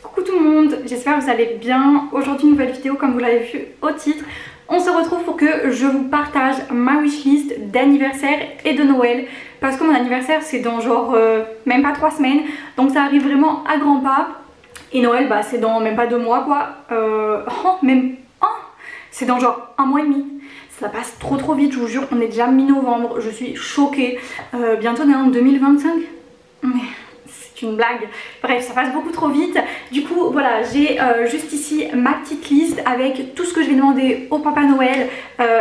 Coucou tout le monde, j'espère que vous allez bien. Aujourd'hui nouvelle vidéo comme vous l'avez vu au titre. On se retrouve pour que je vous partage ma wishlist d'anniversaire et de Noël. Parce que mon anniversaire c'est dans genre même pas 3 semaines. Donc ça arrive vraiment à grands pas. Et Noël bah c'est dans même pas 2 mois quoi. C'est dans genre 1 mois et demi. Ça passe trop vite, je vous jure, on est déjà mi-novembre, je suis choquée. Bientôt on est en 2025. Mais c'est une blague. Bref, ça passe beaucoup trop vite. Du coup, voilà, j'ai juste ici ma petite liste avec tout ce que je vais demander au Papa Noël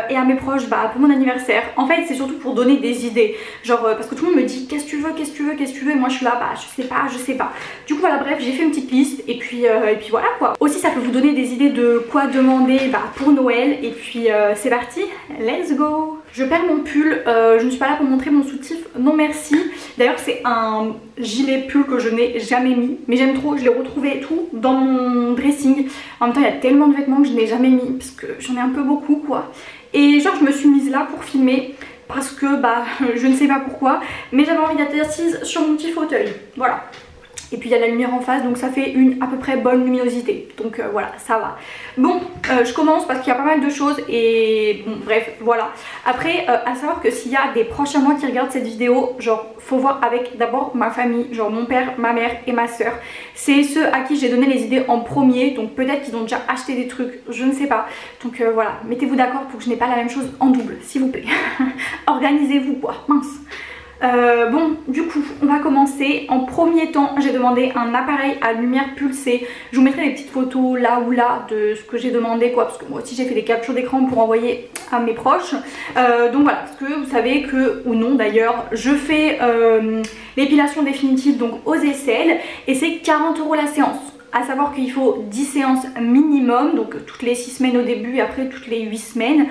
et à mes proches pour mon anniversaire. En fait, c'est surtout pour donner des idées. Genre, parce que tout le monde me dit qu'est-ce que tu veux, qu'est-ce que tu veux, qu'est-ce que tu veux. Et moi, je suis là, je sais pas. Du coup, voilà, bref, j'ai fait une petite liste et puis voilà quoi. Aussi, ça peut vous donner des idées de quoi demander pour Noël. Et puis, c'est parti, let's go. Je perds mon pull, je ne suis pas là pour montrer mon soutif, non merci. D'ailleurs c'est un gilet pull que je n'ai jamais mis, mais j'aime trop, je l'ai retrouvé et tout dans mon dressing. En même temps il y a tellement de vêtements que je n'ai jamais mis, parce que j'en ai un peu beaucoup quoi. Et genre je me suis mise là pour filmer, parce que je ne sais pas pourquoi, mais j'avais envie d'être assise sur mon petit fauteuil, voilà. Et puis il y a la lumière en face, donc ça fait une à peu près bonne luminosité. Donc voilà, ça va. Bon, je commence parce qu'il y a pas mal de choses et bon, bref, voilà. Après, à savoir que s'il y a des proches à moi qui regardent cette vidéo, genre, faut voir avec d'abord ma famille, genre mon père, ma mère et ma soeur. C'est ceux à qui j'ai donné les idées en premier, donc peut-être qu'ils ont déjà acheté des trucs, je ne sais pas. Donc voilà, mettez-vous d'accord pour que je n'ai pas la même chose en double, s'il vous plaît. Organisez-vous quoi, mince. Bon, du coup, on va commencer. En premier temps, j'ai demandé un appareil à lumière pulsée. Je vous mettrai des petites photos là ou là de ce que j'ai demandé, quoi, parce que moi aussi j'ai fait des captures d'écran pour envoyer à mes proches. Donc voilà, parce que vous savez que, ou non d'ailleurs, je fais l'épilation définitive donc aux aisselles et c'est 40 € la séance. À savoir qu'il faut 10 séances minimum, donc toutes les 6 semaines au début et après toutes les 8 semaines.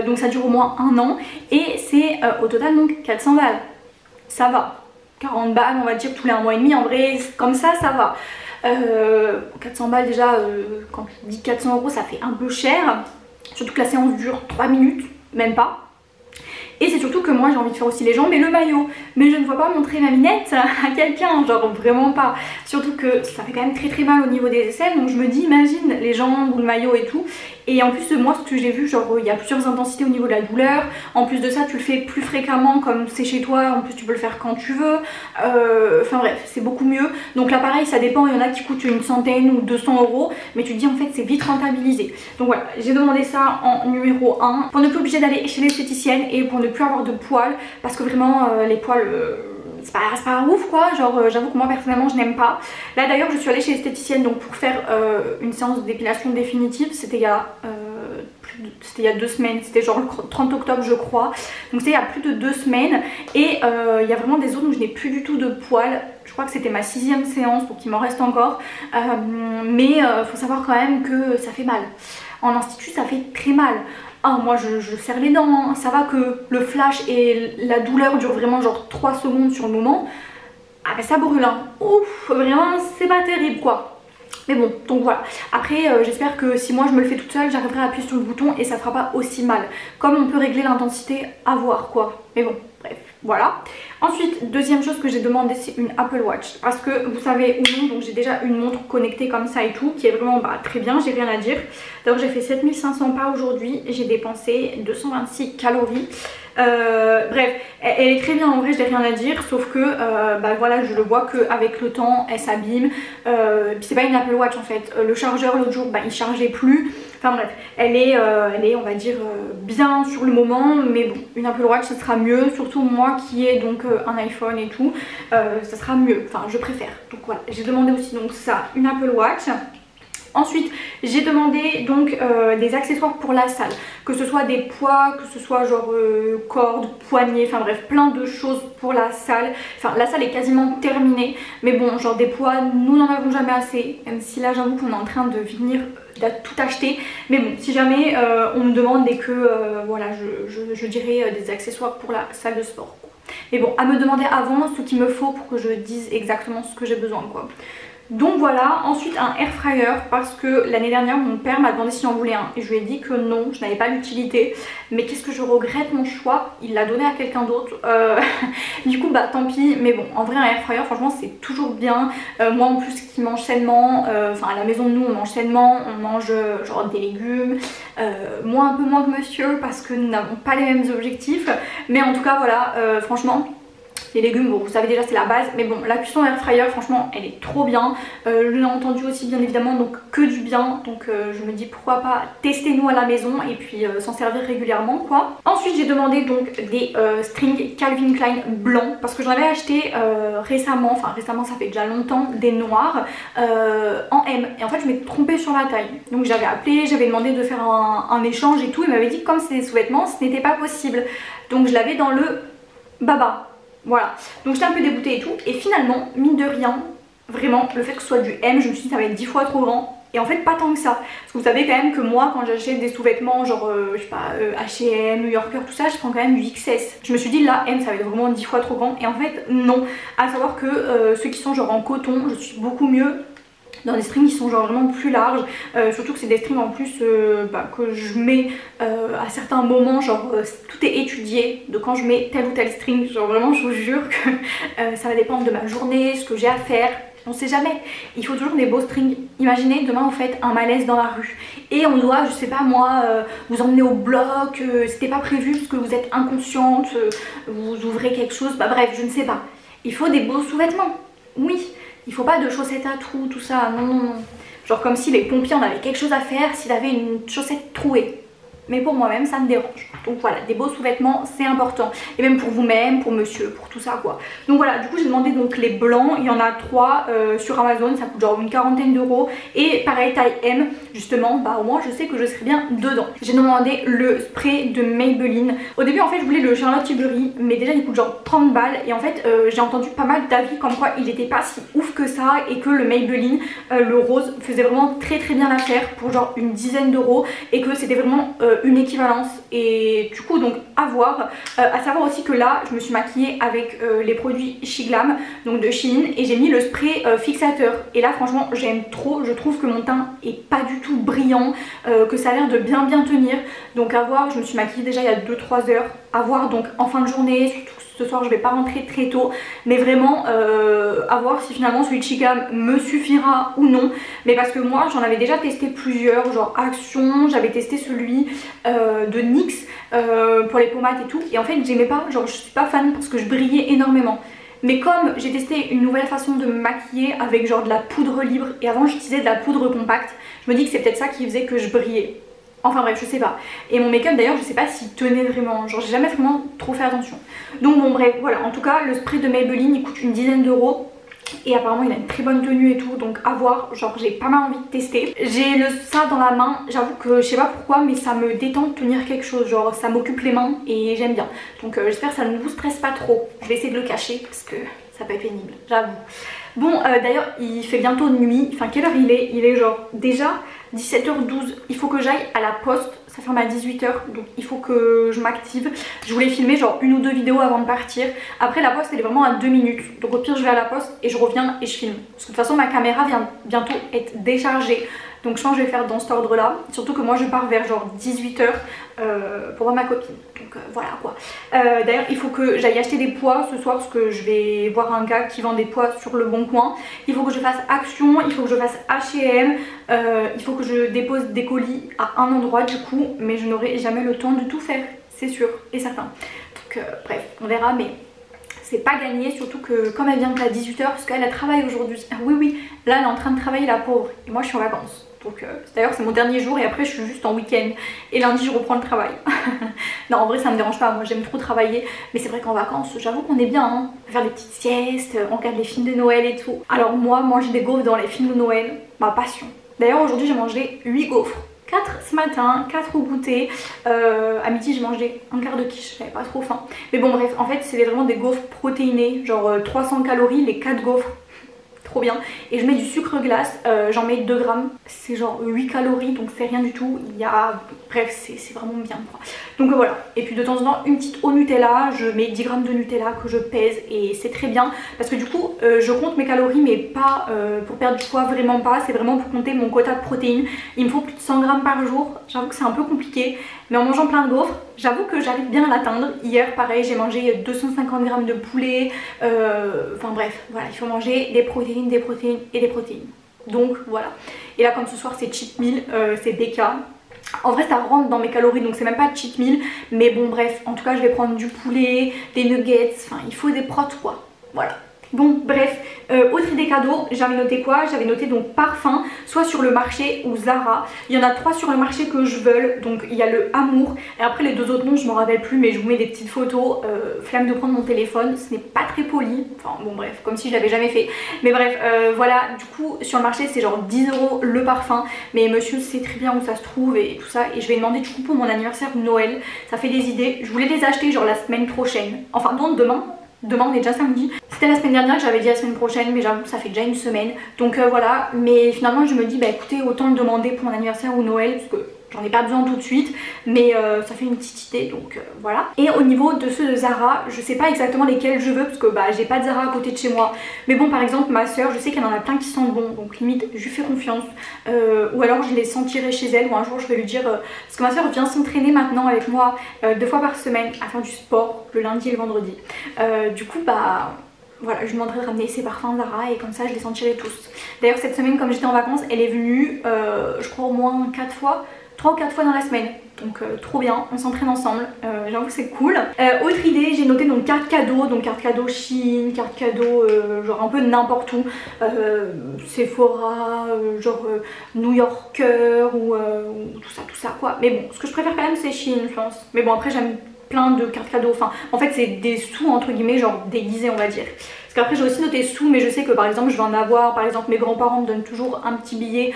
Donc ça dure au moins 1 an et c'est au total donc 400 balles. Ça va, 40 balles on va dire tous les 1 mois et demi, en vrai comme ça va. 400 balles déjà, quand je dis 400 € ça fait un peu cher, surtout que la séance dure 3 minutes, même pas. Et c'est surtout que moi j'ai envie de faire aussi les jambes et le maillot. Mais je ne vois pas montrer ma minette à quelqu'un, genre vraiment pas. Surtout que ça fait quand même très mal au niveau des aisselles. Donc je me dis imagine les jambes ou le maillot et tout. Et en plus moi ce que j'ai vu, genre il y a plusieurs intensités au niveau de la douleur. En plus de ça tu le fais plus fréquemment comme c'est chez toi. En plus tu peux le faire quand tu veux. Enfin bref c'est beaucoup mieux. Donc l'appareil ça dépend, il y en a qui coûtent une centaine ou 200 €. Mais tu te dis en fait c'est vite rentabilisé. Donc voilà, j'ai demandé ça en numéro 1. Pour ne plus obliger d'aller chez l'esthéticienne et pour ne plus avoir de poils. Parce que vraiment les poils... c'est pas ouf quoi, genre j'avoue que moi personnellement je n'aime pas. Là d'ailleurs je suis allée chez l'esthéticienne donc pour faire une séance d'épilation définitive, c'était il y a 2 semaines, c'était genre le 30 octobre je crois. Donc c'était il y a plus de 2 semaines et il y a vraiment des zones où je n'ai plus du tout de poils. Je crois que c'était ma 6e séance donc il m'en reste encore. Mais faut savoir quand même que ça fait mal. En institut ça fait très mal. Ah moi je serre les dents, hein. Ça va que le flash et la douleur durent vraiment genre 3 secondes sur le moment. Ah mais ça brûle hein. Ouf, vraiment c'est pas terrible quoi. Mais bon, donc voilà. Après j'espère que si moi je me le fais toute seule, j'arriverai à appuyer sur le bouton et ça fera pas aussi mal. Comme on peut régler l'intensité à voir quoi. Mais bon, bref, voilà. Ensuite, deuxième chose que j'ai demandé, c'est une Apple Watch. Parce que vous savez ou non, donc j'ai déjà une montre connectée comme ça et tout, qui est vraiment très bien, j'ai rien à dire. D'ailleurs j'ai fait 7500 pas aujourd'hui, j'ai dépensé 226 calories. Bref, elle est très bien en vrai, je n'ai rien à dire, sauf que voilà, je le vois qu'avec le temps elle s'abîme. C'est pas une Apple Watch en fait, le chargeur l'autre jour il chargeait plus. Enfin bref, elle est on va dire bien sur le moment, mais bon, une Apple Watch ça sera mieux, surtout moi qui ai donc un iPhone et tout, ça sera mieux, enfin je préfère. Donc voilà, j'ai demandé aussi donc ça, une Apple Watch. Ensuite j'ai demandé donc des accessoires pour la salle, que ce soit des poids, que ce soit genre cordes, poignets, enfin bref plein de choses pour la salle. Enfin la salle est quasiment terminée, mais bon genre des poids nous n'en avons jamais assez, même si là j'avoue qu'on est en train de venir tout acheter. Mais bon si jamais on me demande et que voilà je dirais des accessoires pour la salle de sport quoi. Mais bon à me demander avant ce qu'il me faut pour que je dise exactement ce que j'ai besoin quoi. Donc voilà, ensuite un air fryer parce que l'année dernière mon père m'a demandé s'il en voulait un et je lui ai dit que non, je n'avais pas l'utilité. Mais qu'est-ce que je regrette mon choix, il l'a donné à quelqu'un d'autre. Du coup bah tant pis, mais bon en vrai un air fryer franchement c'est toujours bien. Moi en plus qui mange sainement, enfin à la maison de nous on mange sainement, on mange genre des légumes, moi un peu moins que monsieur parce que nous n'avons pas les mêmes objectifs. Mais en tout cas voilà, franchement les légumes, bon vous savez déjà c'est la base, mais bon la cuisson air fryer franchement elle est trop bien. Je l'ai entendu aussi bien évidemment, donc que du bien, donc je me dis pourquoi pas tester nous à la maison et puis s'en servir régulièrement quoi. Ensuite j'ai demandé donc des strings Calvin Klein blancs parce que j'en avais acheté récemment, enfin récemment ça fait déjà longtemps, des noirs en M et en fait je m'étais trompée sur la taille, donc j'avais appelé, j'avais demandé de faire un échange et tout, il m'avait dit que comme c'est des sous-vêtements ce n'était pas possible, donc je l'avais dans le baba. Voilà, donc j'étais un peu dégoûtée et tout, et finalement, mine de rien, vraiment, le fait que ce soit du M, je me suis dit ça va être 10 fois trop grand, et en fait pas tant que ça, parce que vous savez quand même que moi quand j'achète des sous-vêtements genre, je sais pas, H&M, New Yorker, tout ça, je prends quand même du XS. Je me suis dit là, M ça va être vraiment 10 fois trop grand, et en fait non, à savoir que ceux qui sont genre en coton, je suis beaucoup mieux dans des strings qui sont genre vraiment plus larges, surtout que c'est des strings en plus que je mets à certains moments, genre tout est étudié de quand je mets tel ou tel string, genre vraiment je vous jure que ça va dépendre de ma journée, ce que j'ai à faire, on sait jamais, il faut toujours des beaux strings. Imaginez demain vous faites un malaise dans la rue et on doit, je sais pas moi, vous emmener au bloc, c'était pas prévu parce que vous êtes inconsciente, vous ouvrez quelque chose, bah bref je ne sais pas, il faut des beaux sous-vêtements, oui. Il faut pas de chaussettes à trous, tout ça, non, non, non. Genre comme si les pompiers en avaient quelque chose à faire s'il avait une chaussette trouée. Mais pour moi-même, ça me dérange. Donc voilà, des beaux sous-vêtements, c'est important. Et même pour vous-même, pour monsieur, pour tout ça quoi. Donc voilà, du coup j'ai demandé donc les blancs. Il y en a 3 sur Amazon, ça coûte genre une quarantaine d'euros. Et pareil, taille M, justement, bah au moins je sais que je serai bien dedans. J'ai demandé le spray de Maybelline. Au début en fait je voulais le Charlotte Tilbury, mais déjà il coûte genre 30 balles. Et en fait j'ai entendu pas mal d'avis comme quoi il n'était pas si ouf que ça. Et que le Maybelline, le rose, faisait vraiment très bien l'affaire pour genre une dizaine d'euros. Et que c'était vraiment une équivalence, et du coup donc à voir. À savoir aussi que là je me suis maquillée avec les produits Shiglam, donc de Shein, et j'ai mis le spray fixateur, et là franchement j'aime trop, je trouve que mon teint est pas du tout brillant, que ça a l'air de bien tenir, donc à voir. Je me suis maquillée déjà il y a 2-3 heures, à voir donc en fin de journée, surtout que ce soir je vais pas rentrer très tôt, mais vraiment à voir si finalement celui de Shiglam me suffira ou non. Mais parce que moi j'en avais déjà testé plusieurs, genre Action, j'avais testé celui de NYX pour les pommades et tout, et en fait j'aimais pas, genre je suis pas fan parce que je brillais énormément. Mais comme j'ai testé une nouvelle façon de me maquiller avec genre de la poudre libre, et avant j'utilisais de la poudre compacte, je me dis que c'est peut-être ça qui faisait que je brillais. Enfin bref, je sais pas. Et mon make-up d'ailleurs, je sais pas s'il tenait vraiment, genre j'ai jamais vraiment trop fait attention. Donc bon bref, voilà, en tout cas le spray de Maybelline il coûte une dizaine d'euros. Et apparemment il a une très bonne tenue et tout, donc à voir, genre j'ai pas mal envie de tester. J'ai ça dans la main, j'avoue que je sais pas pourquoi mais ça me détend de tenir quelque chose, genre ça m'occupe les mains et j'aime bien. Donc j'espère que ça ne vous stresse pas trop. Je vais essayer de le cacher parce que ça peut être pénible, j'avoue. Bon d'ailleurs il fait bientôt nuit, enfin quelle heure il est? Il est genre déjà 17h12, il faut que j'aille à la poste, ça ferme à 18h, donc il faut que je m'active. Je voulais filmer genre 1 ou 2 vidéos avant de partir. Après la poste elle est vraiment à 2 minutes, donc au pire je vais à la poste et je reviens et je filme. Parce que de toute façon ma caméra vient bientôt être déchargée, donc je pense que je vais faire dans cet ordre là. Surtout que moi je pars vers genre 18h pour voir ma copine, donc voilà quoi. D'ailleurs il faut que j'aille acheter des pois ce soir parce que je vais voir un gars qui vend des pois sur le Bon Coin. Il faut que je fasse Action, il faut que je fasse H&M, il faut que je dépose des colis à un endroit du coup, mais je n'aurai jamais le temps de tout faire, c'est sûr et certain. Donc bref, on verra, mais c'est pas gagné, surtout que comme elle vient à 18h, parce qu'elle a travaillé aujourd'hui. Oui, là elle est en train de travailler la pauvre, et moi je suis en vacances. Donc d'ailleurs c'est mon dernier jour et après je suis juste en week-end et lundi je reprends le travail. Non en vrai ça me dérange pas, moi j'aime trop travailler, mais c'est vrai qu'en vacances j'avoue qu'on est bien hein. On peut faire des petites siestes, on regarde les films de Noël et tout. Alors moi manger des gaufres dans les films de Noël, ma passion. D'ailleurs aujourd'hui j'ai mangé 8 gaufres. 4 ce matin, 4 au goûter, à midi j'ai mangé un quart de quiche, j'avais pas trop faim. Mais bon bref, en fait c'est vraiment des gaufres protéinées, genre 300 calories les 4 gaufres. trop bien. Et je mets du sucre glace, j'en mets 2 grammes, c'est genre 8 calories donc c'est rien du tout. Il y a... Bref, c'est vraiment bien quoi. Donc voilà, et puis de temps en temps une petite eau Nutella, je mets 10 grammes de Nutella que je pèse et c'est très bien parce que du coup je compte mes calories mais pas pour perdre du poids, vraiment pas, c'est vraiment pour compter mon quota de protéines. Il me faut plus de 100 grammes par jour, j'avoue que c'est un peu compliqué, mais en mangeant plein de gaufres, j'avoue que j'arrive bien à l'atteindre. Hier pareil, j'ai mangé 250 grammes de poulet, enfin bref, voilà, il faut manger des protéines, des protéines et des protéines. Donc voilà, et là comme ce soir c'est cheat meal, c'est BK. En vrai ça rentre dans mes calories donc c'est même pas cheat meal, mais bon bref, en tout cas je vais prendre du poulet, des nuggets, enfin il faut des protes quoi, voilà. Bon bref, autre idée cadeau, j'avais noté quoi? J'avais noté donc parfum, soit sur le marché ou Zara. Il y en a 3 sur le marché que je veux, donc il y a le Amour et après les 2 autres noms je m'en rappelle plus mais je vous mets des petites photos. Flemme de prendre mon téléphone, ce n'est pas très poli, enfin bon bref, comme si je l'avais jamais fait. Mais bref, voilà, du coup sur le marché c'est genre 10 € le parfum, mais monsieur sait très bien où ça se trouve et tout ça, et je vais demander du coup pour mon anniversaire de Noël, ça fait des idées. Je voulais les acheter genre la semaine prochaine, enfin non demain. Demain on est déjà samedi. C'était la semaine dernière que j'avais dit la semaine prochaine, mais j'avoue ça fait déjà une semaine. Donc voilà, mais finalement je me dis bah écoutez autant le demander pour mon anniversaire ou Noël parce que j'en ai pas besoin tout de suite, mais ça fait une petite idée donc voilà. Et au niveau de ceux de Zara, je sais pas exactement lesquels je veux parce que bah j'ai pas de Zara à côté de chez moi. Mais bon par exemple ma soeur, je sais qu'elle en a plein qui sentent bon, donc limite je lui fais confiance. Ou alors je les sentirai chez elle, ou un jour je vais lui dire, parce que ma soeur vient s'entraîner maintenant avec moi 2 fois par semaine à faire du sport le lundi et le vendredi. Du coup bah... Voilà, je lui demanderai de ramener ses parfums Zara et comme ça je les sentirai tous. D'ailleurs cette semaine comme j'étais en vacances, elle est venue je crois au moins 4 fois, 3 ou 4 fois dans la semaine. Donc trop bien, on s'entraîne ensemble, j'avoue que c'est cool. Autre idée, j'ai noté donc carte cadeau, Shein, carte cadeau genre un peu n'importe où, Sephora, genre New Yorker ou tout ça quoi. Mais bon, ce que je préfère quand même c'est Shein je pense. Mais bon après j'aime plein de cartes cadeaux, enfin en fait c'est des sous entre guillemets genre déguisés on va dire. Parce qu'après j'ai aussi noté sous, mais je sais que par exemple je vais en avoir, par exemple mes grands-parents me donnent toujours un petit billet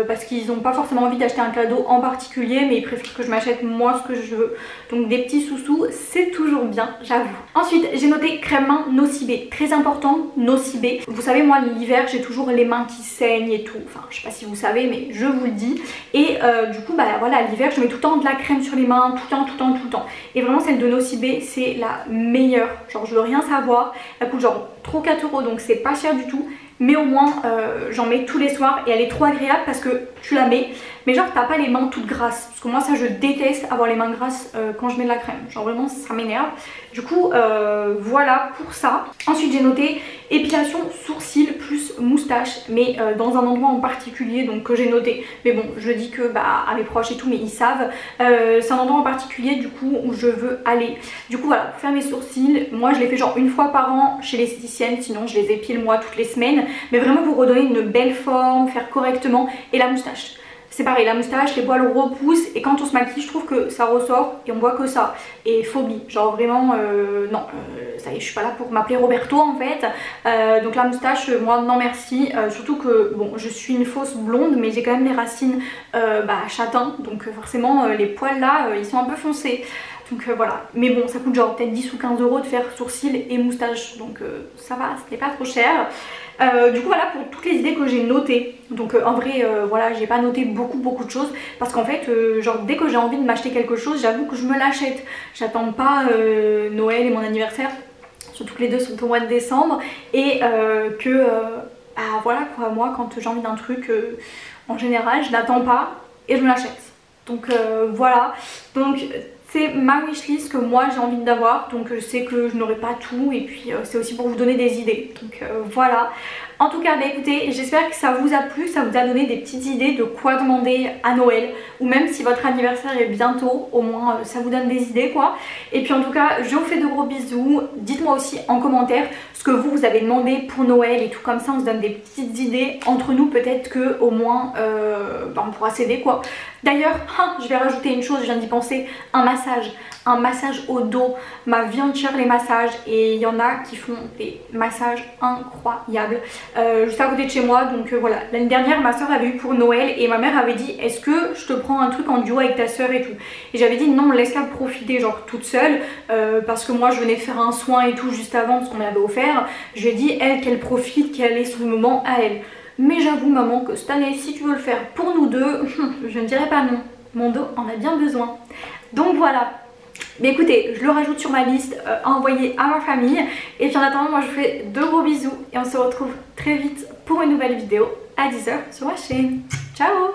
parce qu'ils n'ont pas forcément envie d'acheter un cadeau en particulier, mais ils préfèrent que je m'achète moi ce que je veux. Donc des petits sous-sous c'est toujours bien, j'avoue. Ensuite j'ai noté crème main Nocibé, très important, Nocibé. Vous savez moi l'hiver j'ai toujours les mains qui saignent et tout, enfin je sais pas si vous savez mais je vous le dis. Et du coup bah voilà l'hiver je mets tout le temps de la crème sur les mains, tout le temps. Et vraiment celle de Nocibé c'est la meilleure, genre je veux rien savoir, elle coûte genre trop 4 € donc c'est pas cher du tout, mais au moins j'en mets tous les soirs et elle est trop agréable parce que tu la mets mais genre t'as pas les mains toutes grasses, parce que moi ça je déteste avoir les mains grasses quand je mets de la crème, genre vraiment ça m'énerve. Du coup voilà pour ça. Ensuite j'ai noté épilation sourcils plus moustache, mais dans un endroit en particulier donc que j'ai noté, mais bon je le dis que bah à mes proches et tout mais ils savent, c'est un endroit en particulier du coup où je veux aller. Du coup voilà, pour faire mes sourcils, moi je les fais genre une fois par an chez l'esthéticienne, sinon je les épile moi toutes les semaines, mais vraiment pour redonner une belle forme, faire correctement. Et la moustache c'est pareil, la moustache, les poils repoussent et quand on se maquille je trouve que ça ressort et on voit que ça. Et phobie, genre vraiment non, ça y est je suis pas là pour m'appeler Roberto en fait. Donc la moustache, moi non merci, surtout que bon je suis une fausse blonde mais j'ai quand même les racines châtain, donc forcément les poils là ils sont un peu foncés. Donc voilà, mais bon ça coûte genre peut-être 10 ou 15 € de faire sourcils et moustache, donc ça va, c'était pas trop cher. Du coup voilà pour toutes les idées que j'ai notées. Donc en vrai voilà j'ai pas noté beaucoup de choses parce qu'en fait genre dès que j'ai envie de m'acheter quelque chose j'avoue que je me l'achète. J'attends pas Noël et mon anniversaire, surtout que les deux sont au mois de décembre, et voilà quoi, moi quand j'ai envie d'un truc en général je l'attends pas et je me l'achète. Donc voilà, donc c'est ma wishlist que moi j'ai envie d'avoir, donc je sais que je n'aurai pas tout et puis c'est aussi pour vous donner des idées, donc voilà. En tout cas bah écoutez, j'espère que ça vous a plu, ça vous a donné des petites idées de quoi demander à Noël, ou même si votre anniversaire est bientôt, au moins ça vous donne des idées quoi. Et puis en tout cas je vous fais de gros bisous, dites-moi aussi en commentaire ce que vous avez demandé pour Noël et tout, comme ça on se donne des petites idées entre nous, peut-être que au moins on pourra s'aider quoi. D'ailleurs je vais rajouter une chose, je viens d'y penser, un massage au dos. Ma vie entière les massages, et il y en a qui font des massages incroyables. juste à côté de chez moi. Donc voilà, l'année dernière ma soeur avait eu pour Noël et ma mère avait dit est-ce que je te prends un truc en duo avec ta soeur et tout. Et j'avais dit non, laisse-la profiter genre toute seule parce que moi je venais faire un soin et tout juste avant parce qu'on m'avait offert. Je lui ai dit elle qu'elle profite, qu'elle ait son moment à elle. Mais j'avoue maman que cette année si tu veux le faire pour nous deux, je ne dirais pas non. Mon dos en a bien besoin. Donc voilà. Mais écoutez, je le rajoute sur ma liste à envoyer à ma famille. Et puis en attendant, moi je vous fais de gros bisous. Et on se retrouve très vite pour une nouvelle vidéo à 10 h sur ma chaîne. Ciao!